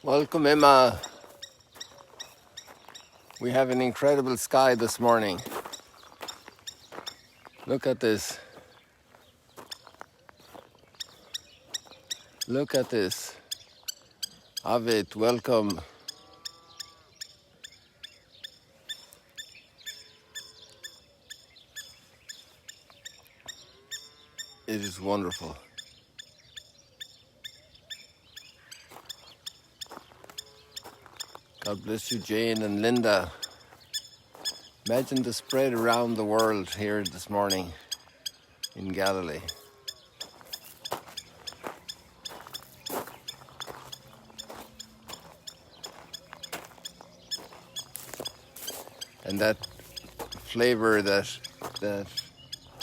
Welcome, Emma. We have an incredible sky this morning. Look at this. Look at this. Avid, welcome. It is wonderful. God bless you, Jane and Linda. Imagine the spread around the world here this morning in Galilee. And that flavor, that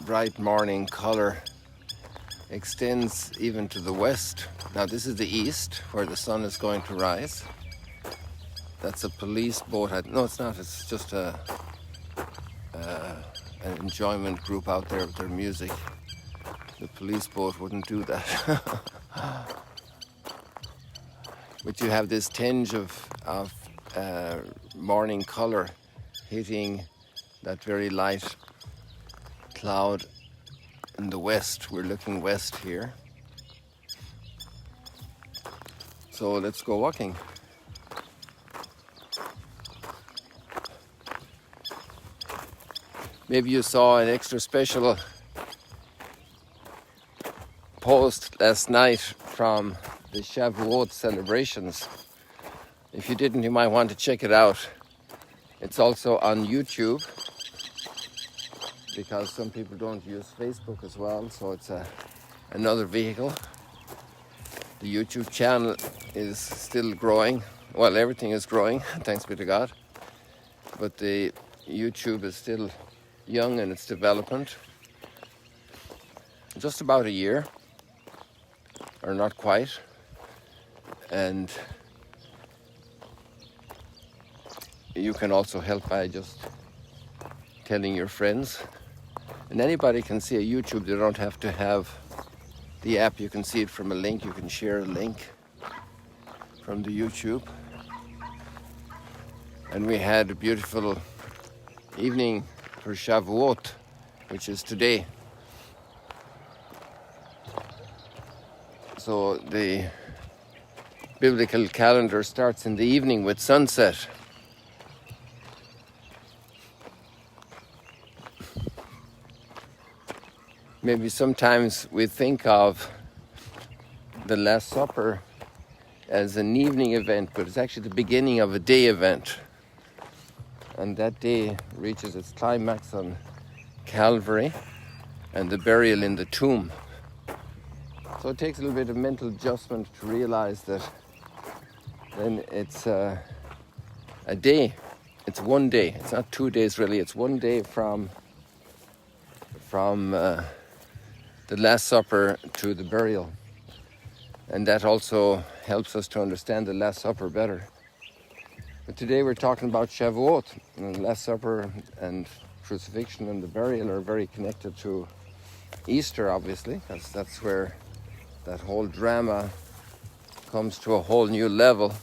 bright morning color extends even to the west. Now this is the east where the sun is going to rise. That's a police boat. No, it's not. It's just an enjoyment group out there with their music. The police boat wouldn't do that. But you have this tinge of morning color hitting that very light cloud in the west. We're looking west here. So let's go walking. Maybe you saw an extra special post last night from the Shavuot celebrations. If you didn't, you might want to check it out. It's also on YouTube because some people don't use Facebook as well, so it's another vehicle. The YouTube channel is still growing. Well, everything is growing, thanks be to God. But the YouTube is still young in its development. Just about a year, or not quite. And you can also help by just telling your friends. And anybody can see a YouTube. They don't have to have the app. You can see it from a link. You can share a link from the YouTube. And we had a beautiful evening for Shavuot, which is today. So the biblical calendar starts in the evening with sunset. Maybe sometimes we think of the Last Supper as an evening event, but it's actually the beginning of a day event. And that day reaches its climax on Calvary and the burial in the tomb. So it takes a little bit of mental adjustment to realize that then it's a day. It's one day. It's not 2 days really. It's one day from the Last Supper to the burial. And that also helps us to understand the Last Supper better. But today we're talking about Shavuot. And the Last Supper and crucifixion and the burial are very connected to Easter, obviously, because that's where that whole drama comes to a whole new level.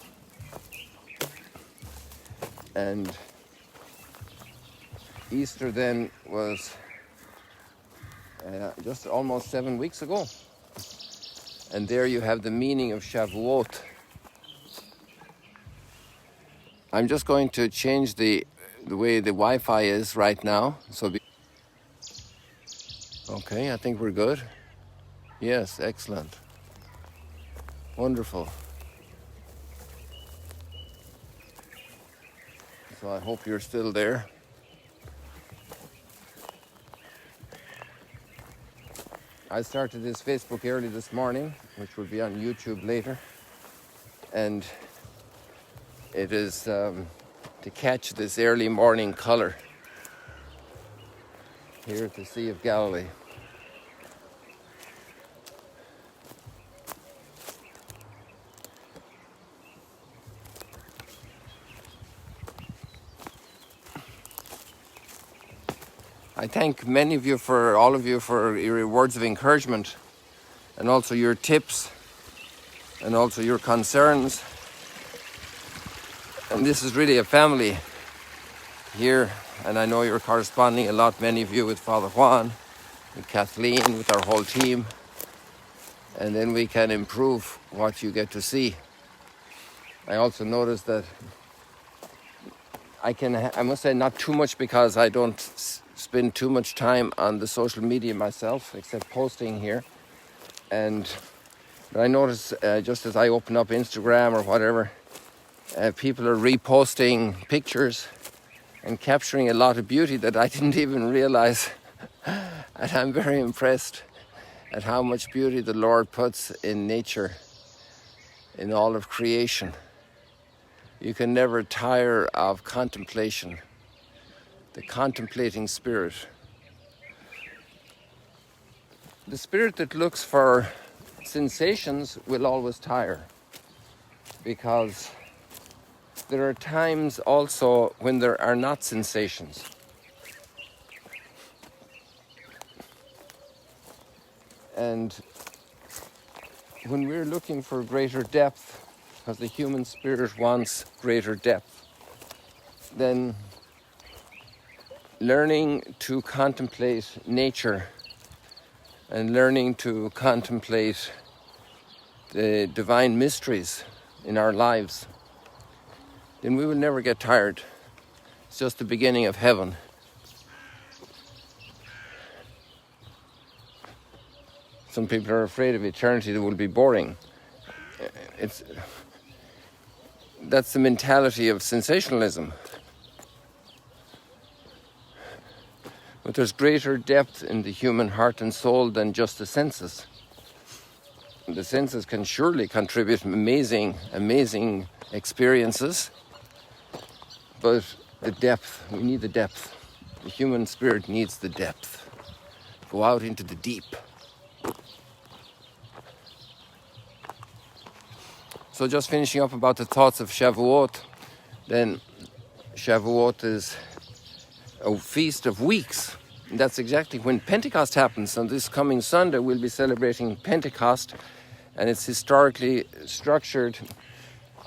And Easter then was just almost 7 weeks ago. And there you have the meaning of Shavuot. I'm just going to change the way the Wi-Fi is right now. Okay, I think we're good. Yes, excellent. Wonderful. So I hope you're still there. I started this Facebook early this morning, which will be on YouTube later. And it is to catch this early morning color here at the Sea of Galilee. I thank all of you for your words of encouragement and also your tips and also your concerns And this is really a family here, and I know you're corresponding a lot, many of you, with Father Juan, with Kathleen, with our whole team, and then we can improve what you get to see. I also noticed that I must say not too much, because I don't spend too much time on the social media myself, except posting here. But I notice just as I open up Instagram or whatever, people are reposting pictures and capturing a lot of beauty that I didn't even realize. And I'm very impressed at how much beauty the Lord puts in nature, in all of creation. You can never tire of contemplation, the contemplating spirit. The spirit that looks for sensations will always tire, because there are times also when there are not sensations. And when we're looking for greater depth, because the human spirit wants greater depth, then learning to contemplate nature and learning to contemplate the divine mysteries in our lives, then we will never get tired. It's just the beginning of heaven. Some people are afraid of eternity that will be boring. That's the mentality of sensationalism. But there's greater depth in the human heart and soul than just the senses. The senses can surely contribute amazing experiences, but the depth, we need the depth. The human spirit needs the depth. Go out into the deep. So just finishing up about the thoughts of Shavuot, then Shavuot is a feast of weeks. And that's exactly when Pentecost happens. On this coming Sunday, we'll be celebrating Pentecost, and it's historically structured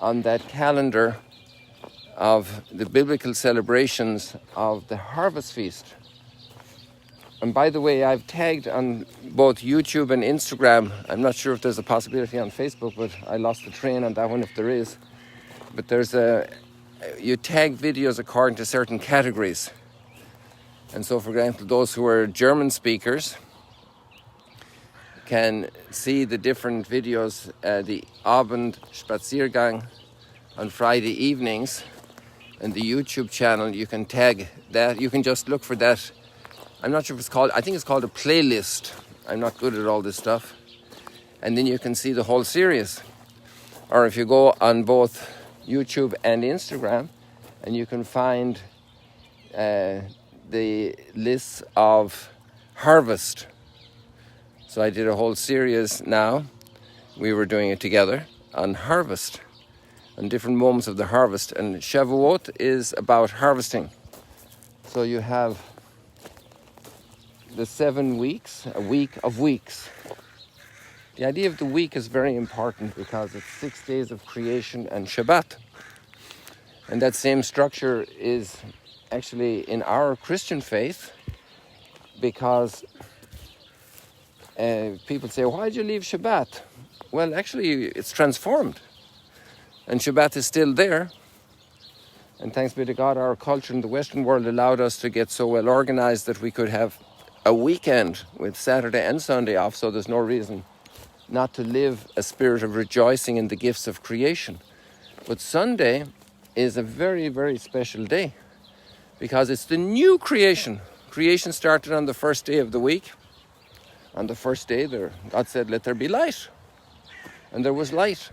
on that calendar of the biblical celebrations of the harvest feast. And by the way, I've tagged on both YouTube and Instagram. I'm not sure if there's a possibility on Facebook, but I lost the train on that one if there is. But you tag videos according to certain categories. And so, for example, those who are German speakers can see the different videos, the Abendspaziergang on Friday evenings, and the YouTube channel. You can tag that. You can just look for that. I'm not sure if it's called, I think it's called a playlist. I'm not good at all this stuff. And then you can see the whole series. Or if you go on both YouTube and Instagram, and you can find the lists of harvest. So I did a whole series now. We were doing it together on harvest, on different moments of the harvest. And Shavuot is about harvesting. So you have the 7 weeks, a week of weeks. The idea of the week is very important because it's 6 days of creation and Shabbat. And that same structure is actually in our Christian faith, because people say, why did you leave Shabbat? Well, actually, it's transformed. And Shabbat is still there. And thanks be to God, our culture in the Western world allowed us to get so well organized that we could have a weekend with Saturday and Sunday off, so there's no reason not to live a spirit of rejoicing in the gifts of creation. But Sunday is a very, very special day, because it's the new creation. Creation started on the first day of the week. On the first day, God said, let there be light. And there was light.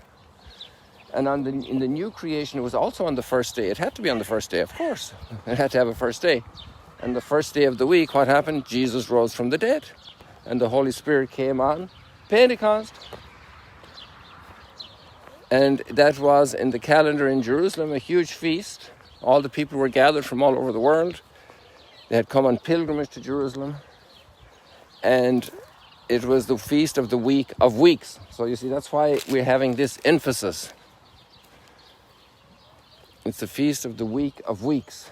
And in the new creation, it was also on the first day. It had to be on the first day, of course. It had to have a first day. And the first day of the week, what happened? Jesus rose from the dead. And the Holy Spirit came on Pentecost. And that was in the calendar in Jerusalem, a huge feast. All the people were gathered from all over the world. They had come on pilgrimage to Jerusalem. And it was the feast of the week of weeks. So you see, that's why we're having this emphasis. It's the feast of the week of weeks.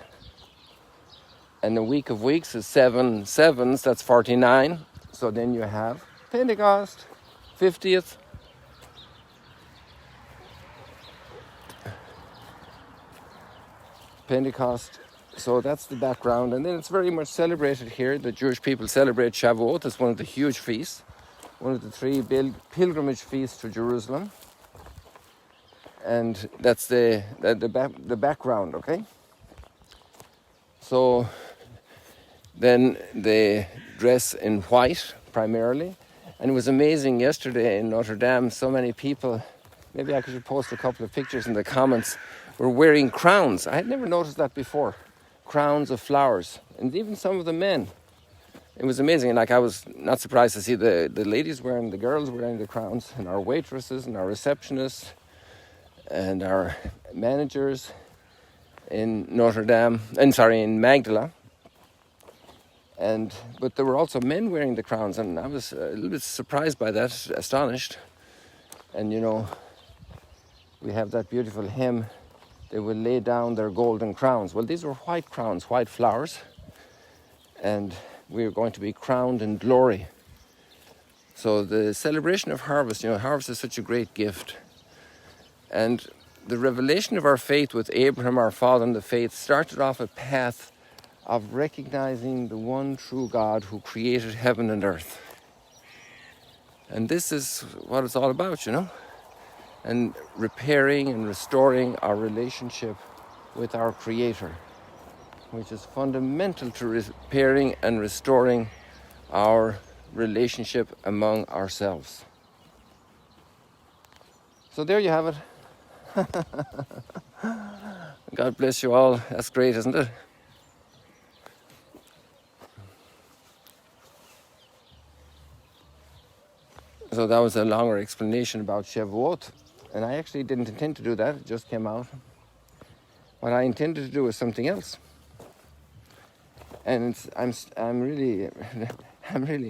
And the week of weeks is 7 sevens, that's 49. So then you have Pentecost, 50th. Pentecost. So that's the background. And then it's very much celebrated here. The Jewish people celebrate Shavuot. It's one of the huge feasts. One of the 3 pilgrimage feasts to Jerusalem. And that's the background, okay? So then they dress in white primarily. And it was amazing yesterday in Notre Dame, so many people, maybe I could post a couple of pictures in the comments, were wearing crowns. I had never noticed that before. Crowns of flowers. And even some of the men. It was amazing. Like, I was not surprised to see the ladies wearing, the girls wearing the crowns, and our waitresses and our receptionists and our managers in Notre Dame, in Magdala. But there were also men wearing the crowns, and I was a little bit surprised by that, astonished. And you know, we have that beautiful hymn, they will lay down their golden crowns. Well, these were white crowns, white flowers, and we are going to be crowned in glory. So the celebration of harvest, you know, harvest is such a great gift. And the revelation of our faith with Abraham, our father in the faith, started off a path of recognizing the one true God who created heaven and earth. And this is what it's all about, you know, and repairing and restoring our relationship with our Creator, which is fundamental to repairing and restoring our relationship among ourselves. So there you have it. God bless you all. That's great, isn't it? So that was a longer explanation about Shavuot, and I actually didn't intend to do that. It just came out. What I intended to do was something else, and I'm really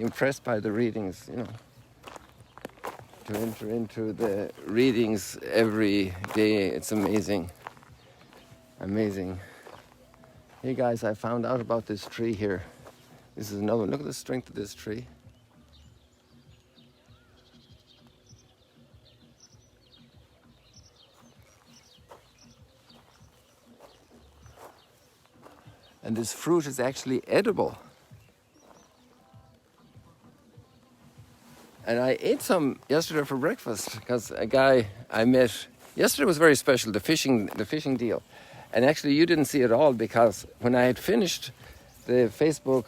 impressed by the readings. You know, to enter into the readings every day, it's amazing. Amazing. Hey guys, I found out about this tree here. This is another one. Look at the strength of this tree. And this fruit is actually edible. And I ate some yesterday for breakfast because a guy I met yesterday was very special, the fishing deal. And actually you didn't see it all, because when I had finished the Facebook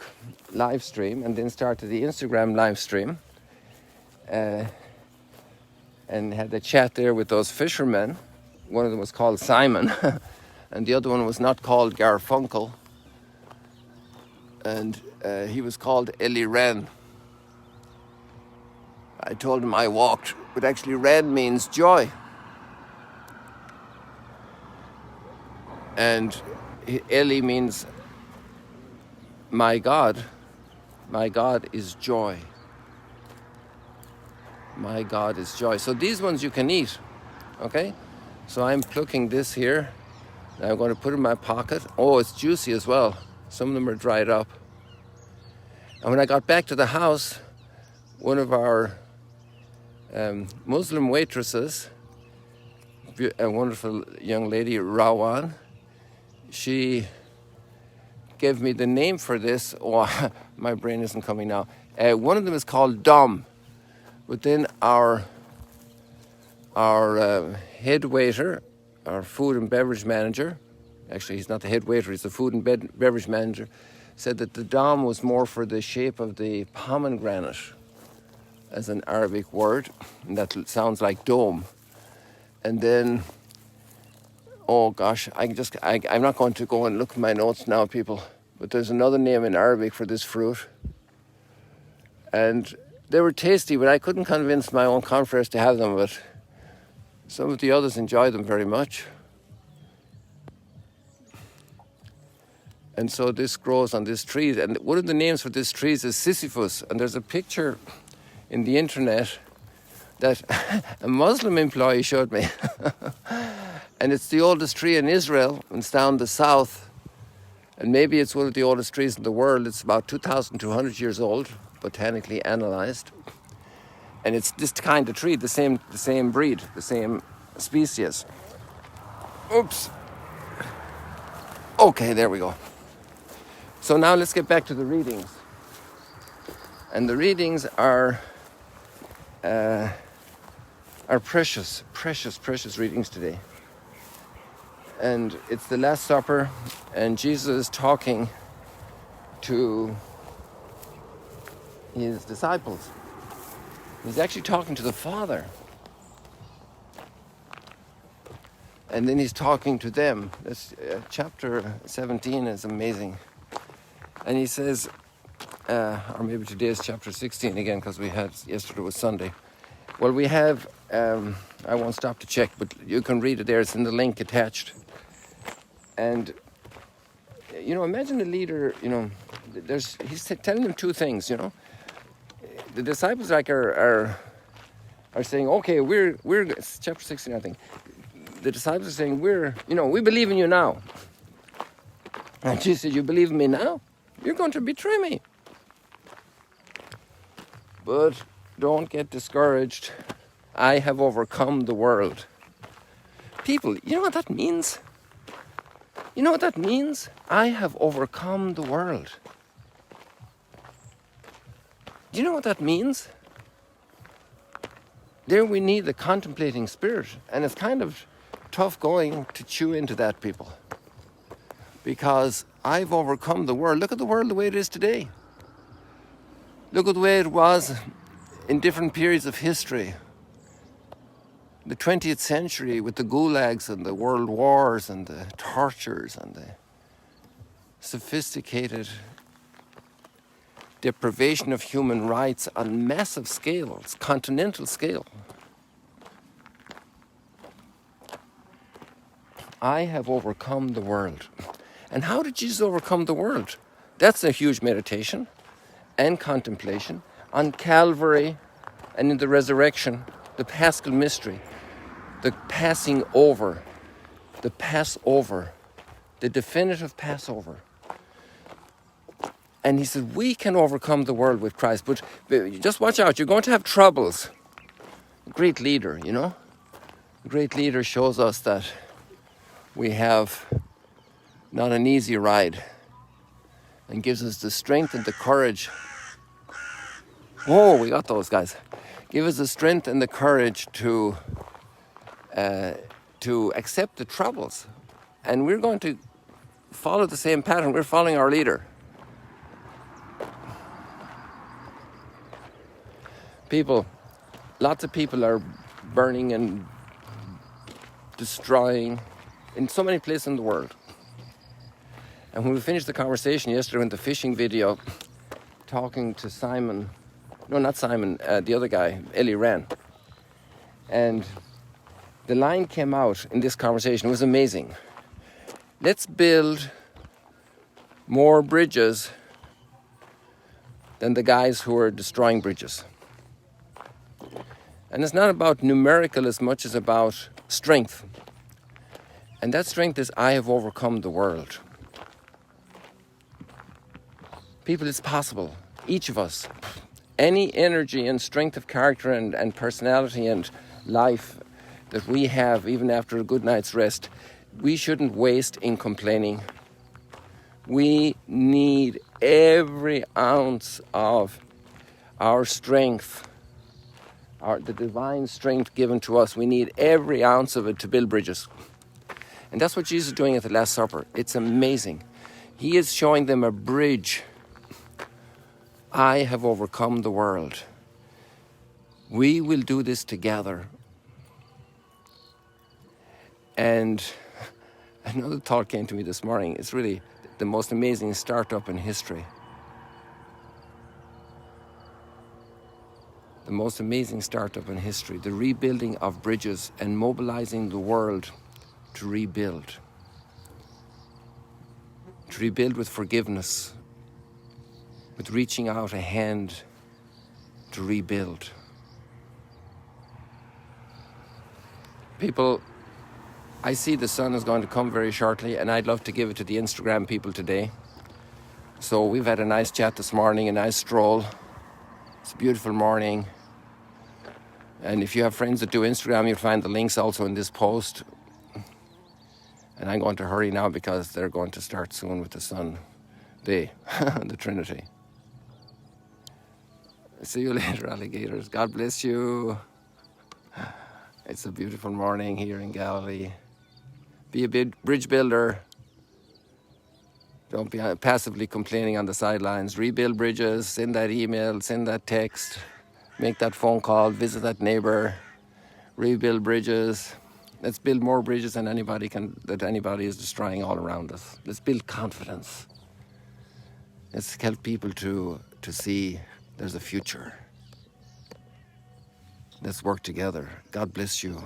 live stream and then started the Instagram live stream and had a chat there with those fishermen, one of them was called Simon and the other one was not called Garfunkel, and he was called Eli Ren. I told him I walked, but actually Ren means joy. And Eli means my God. My God is joy. My God is joy. So these ones you can eat, okay? So I'm plucking this here. I'm going to put it in my pocket. Oh, it's juicy as well. Some of them are dried up. And when I got back to the house, one of our Muslim waitresses, a wonderful young lady, Rawan, she gave me the name for this. Oh, my brain isn't coming now. One of them is called Dom. But then our head waiter, our food and beverage manager, actually he's not the head waiter, he's the food and beverage manager, said that the Dom was more for the shape of the pomegranate as an Arabic word, and that sounds like dome. And then, oh gosh, I'm not going to go and look at my notes now, people, but there's another name in Arabic for this fruit. And they were tasty, but I couldn't convince my own confreres to have them, but some of the others enjoyed them very much. And so this grows on this tree, and one of the names for this tree is Sisyphus, and there's a picture in the internet that a Muslim employee showed me. And it's the oldest tree in Israel. It's down the south. And maybe it's one of the oldest trees in the world. It's about 2,200 years old, botanically analyzed. And it's this kind of tree, the same breed, the same species. Oops. Okay, there we go. So now let's get back to the readings. And the readings are precious, precious, precious readings today. And it's the Last Supper, and Jesus is talking to his disciples. He's actually talking to the Father. And then he's talking to them. This chapter 17 is amazing. And he says, or maybe today is chapter 16 again, because we had, yesterday was Sunday. Well, we have, I won't stop to check, but you can read it there. It's in the link attached. And, imagine a leader, he's telling them two things, The disciples are saying, okay, we're it's chapter 16, I think. The disciples are saying, we believe in you now. And Jesus said, you believe in me now? You're going to betray me. But don't get discouraged. I have overcome the world. People, you know what that means? You know what that means? I have overcome the world. Do you know what that means? There we need the contemplating spirit. And it's kind of tough going to chew into that, people. Because I've overcome the world. Look at the world the way it is today. Look at the way it was in different periods of history. The 20th century with the gulags and the world wars and the tortures and the sophisticated deprivation of human rights on massive scales, continental scale. I have overcome the world. And how did Jesus overcome the world? That's a huge meditation and contemplation on Calvary and in the resurrection, the Paschal mystery, the passing over, the Passover, the definitive Passover. And he said, we can overcome the world with Christ, but just watch out, you're going to have troubles. A great leader, A great leader shows us that we have not an easy ride and gives us the strength and the courage. Whoa, we got those guys. Give us the strength and the courage to accept the troubles. And we're going to follow the same pattern. We're following our leader. People, lots of people are burning and destroying in so many places in the world. And when we finished the conversation yesterday with the fishing video, talking to Simon, no, not Simon, the other guy, Eli Rand. And the line came out in this conversation. It was amazing. Let's build more bridges than the guys who are destroying bridges. And it's not about numerical as much as about strength. And that strength is, I have overcome the world. People, it's possible. Each of us. Any energy and strength of character and personality and life that we have, even after a good night's rest, we shouldn't waste in complaining. We need every ounce of our strength, the divine strength given to us. We need every ounce of it to build bridges. And that's what Jesus is doing at the Last Supper. It's amazing. He is showing them a bridge. I have overcome the world. We will do this together. And another thought came to me this morning. It's really the most amazing startup in history. The most amazing startup in history. The rebuilding of bridges and mobilizing the world to rebuild. To rebuild with forgiveness. With reaching out a hand to rebuild. People, I see the sun is going to come very shortly, and I'd love to give it to the Instagram people today. So we've had a nice chat this morning, a nice stroll. It's a beautiful morning. And if you have friends that do Instagram, you'll find the links also in this post. And I'm going to hurry now because they're going to start soon with the sun day, the Trinity. See you later, alligators. God bless you. It's a beautiful morning here in Galilee. Be a bridge builder. Don't be passively complaining on the sidelines. Rebuild bridges, send that email, send that text, make that phone call, visit that neighbor, rebuild bridges. Let's build more bridges than anybody is destroying all around us. Let's build confidence. Let's help people to see there's a future. Let's work together. God bless you.